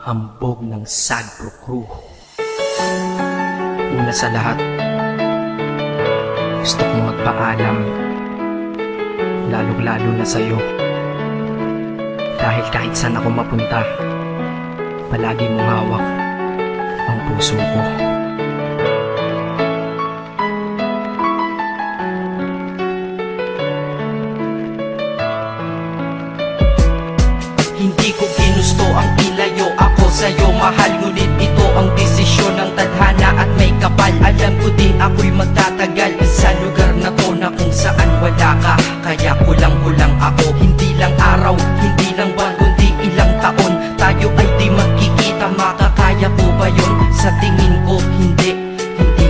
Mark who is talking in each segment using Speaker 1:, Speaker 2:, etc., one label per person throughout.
Speaker 1: hambog ng Sagpro Crew. Una sa lahat, gusto kong magpaalam, lalong-lalo na sa'yo. Dahil kahit saan ako mapunta, palagi mong hawak ang puso ko.
Speaker 2: Hindi ko ginusto ang ilayo ako sa'yo, mahal. Ngunit ito ang desisyon ng tadhana at may kapal. Alam ko di ako'y magtatagal sa lugar na to na kung saan wala ka. Kaya kulang-kulang ako, hindi lang araw, hindi lang buwan, kundi ilang taon. Tayo ay di magkikita, makakaya po ba yun? Sa tingin ko hindi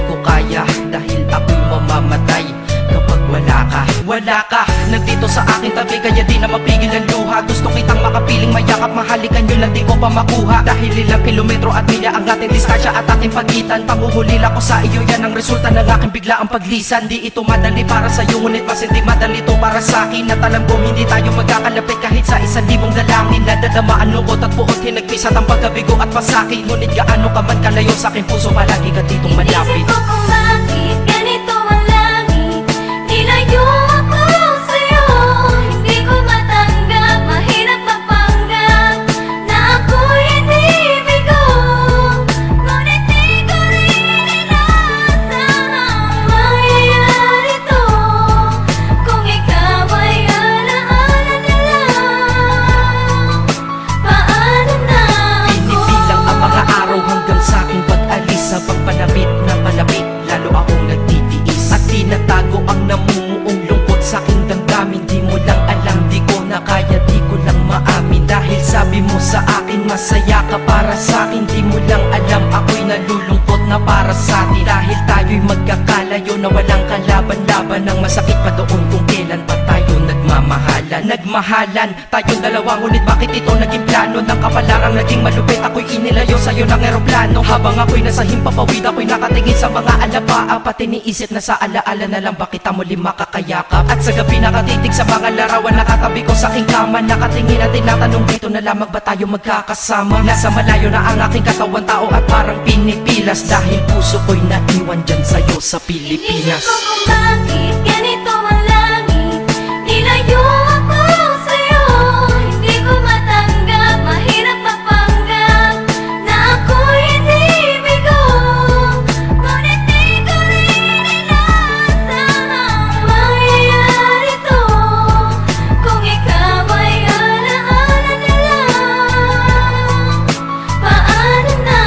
Speaker 2: ko kaya. Dahil ako'y mamamatay kapag wala ka. Wala ka, nandito sa aking tabi, kaya di na mapigil ang luha. Gusto kitang makapiling, mayakap, mahalikan yun lang di ko pa makuha. Dahil ilang kilometro at milya ang ating distansya at ating pagitan. Panguhulila ko sa iyo, yan ang resulta ng aking biglaang paglisan. Di ito madali para sa'yo, ngunit mas hindi madali to para sa'kin. At alam ko hindi tayo magkakalapit kahit sa 1,000 dalangin. Nadadama ang lungkot at buot, hinagpisat ang pagkabigo at pasakit. Ngunit gaano ka man kalayo sa aking puso, palagi ka ditong malapit.
Speaker 3: Inisip ko kung bakit ganito ang langit, nilayo ako sa'yo. Hindi ko matanggap, mahirap mapanggap na ako'y hindi bigo. Ngunit di ko rin inaasahang mangyayari to. Kung ikaw ay alaala na lang, paano na ako?
Speaker 2: Pinipilang ang mga araw hanggang sa aking pag-alis. Habang palapit na palapit, lalo akong nagtitiis. At tinatago ang namumuong lungkot sa aking damdamin. Di mo lang alam, di ko na kaya, di ko lang maamin. Dahil sabi mo sa akin, masaya ka para sa akin. Di mo lang alam, ako'y nalulungkot na para sa atin. Dahil tayo'y magkakalayo na walang kalaban-laban. Ang masakit pa doon kung kailan pa tayo nagmamahalan. Nagmahalan tayong dalawa, ngunit bakit ito naging plano? Ng kapalarang naging malupit, ako'y inilayo sa'yo ng eroplano. Habang ako'y nasa himpapawid, ako'y nakatingin sa mga alapaa. Pati niisip na sa alaala na lang bakit kita muli makakayakap. At sa gabi nakatitig sa mga larawan, nakatabi ko sa aking kama. Nakatingin at tinatanong, dito na lamang ba tayo magkakasama? Nasa malayo na ang aking katawan, tao at parang pinipilas. Dahil puso ko'y naiwan dyan sa'yo sa Pilipinas.
Speaker 3: Inisip ko kung bakit ganito ang langit, nilayo ako sa'yo. Hindi ko matanggap, mahirap mapanggap na ako'y hindi bigo. Ngunit di ko rin inaasahang mangyayari to. Kung ikaw ay alaala na lang, paano na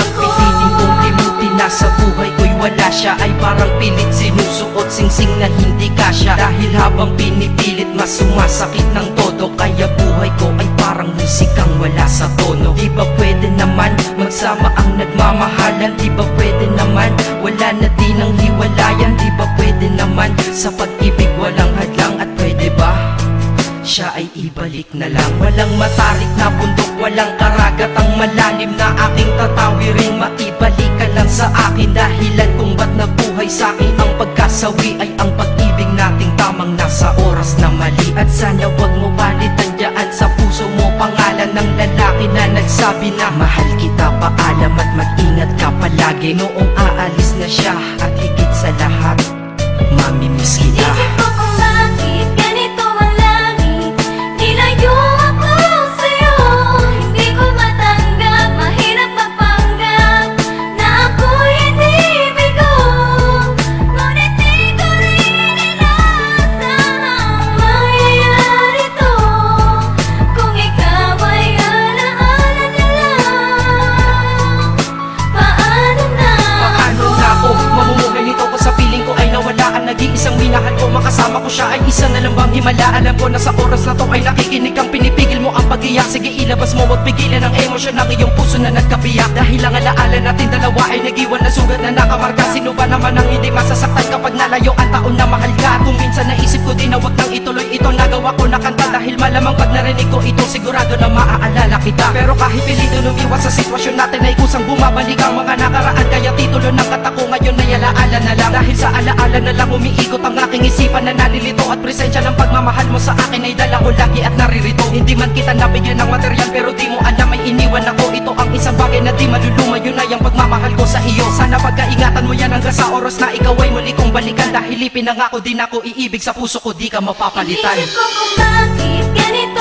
Speaker 3: ako?
Speaker 2: Pilitin kong limutin na sa buhay ko'y wala siya. Ay parang pilit sinusuot, singsing na hindi kasya. Dahil habang pinipilit, mas sumasakit ng todo. Kaya buhay ko ay parang musikang wala sa tono. Di ba pwede naman magsama ang nagmamahalan? Di ba pwede naman wala na din ang hiwalayan? Di ba pwede naman sa pag-ibig walang hadlang? At pwede ba siya ay ibalik na lang? Walang matarik na bundok, walang karagat ang malalim na aking tatawirin. Maibalik ka lang sa akin, dahilan kung ba't nabuhay sa akin ang pagkasawi ay ang pag-ibig nating tamang nasa oras na mali. At sana wag mo palitan dyan sa puso mo pangalan ng lalaki na nagsabi na mahal kita, paalam at mag-ingat ka palagi. Noong aalis na siya at higit sa lahat, mamimiss kita.
Speaker 3: Inisip ko kung bakit ganito ang langit, nilayo ako sa'yo. Hindi ko matanggap, mahirap mapanggap na ako'y hindi bigo. Ngunit di ko rin inaasahang mangyayari to. Kung ikaw ay alaala na lang, paano na
Speaker 2: Paano na ako mamumuhay nito ko sa piling ko ay nawala ang nag-iisang minahal ko? Makasama ko siya ay isa na lang bang himala? Alam ko na sa oras na to ay nakikinig kang pinipigil mo ang pag-iyak. Sige ilabas mo at pigilan ang emosyon ng iyong puso na nagkabiyak. Dahil ang alaala natin dalawa ay nag-iwan na sugat na nakamarka. Sino ba naman ang hindi masasaktan kapag nalayo ang taon na mahal ka? Kung minsan naisip ko din na wag nang ituloy ito, nagawa ko na kanta. Dahil malamang pag narinig ko ito, sigurado na maaalala kita. Pero kahit pilito lumiwas sa sitwasyon natin ay kusang bumabalik ang mga nakaraan. Kaya titulo ng kata ko ngayon ay alaala na lang. Dahil sa alaala na lang umiikot ang aking isipan na nalilito. At presensya ng pagmamahal mo sa akin ay dala ko lagi at naririto. Hindi man kita nabigyan ng material, pero di mo alam ay iniwan ako. Ito ang bagay na di maluluma, yun ay ang pagmamahal ko sa iyo. Sana pagkaingatan mo yan hanggang sa oras na ikaw ay muli kong balikan. Dahil ipinangako din ako iibig sa puso ko, di ka mapapalitan.
Speaker 3: Inisip ko kung bakit ganito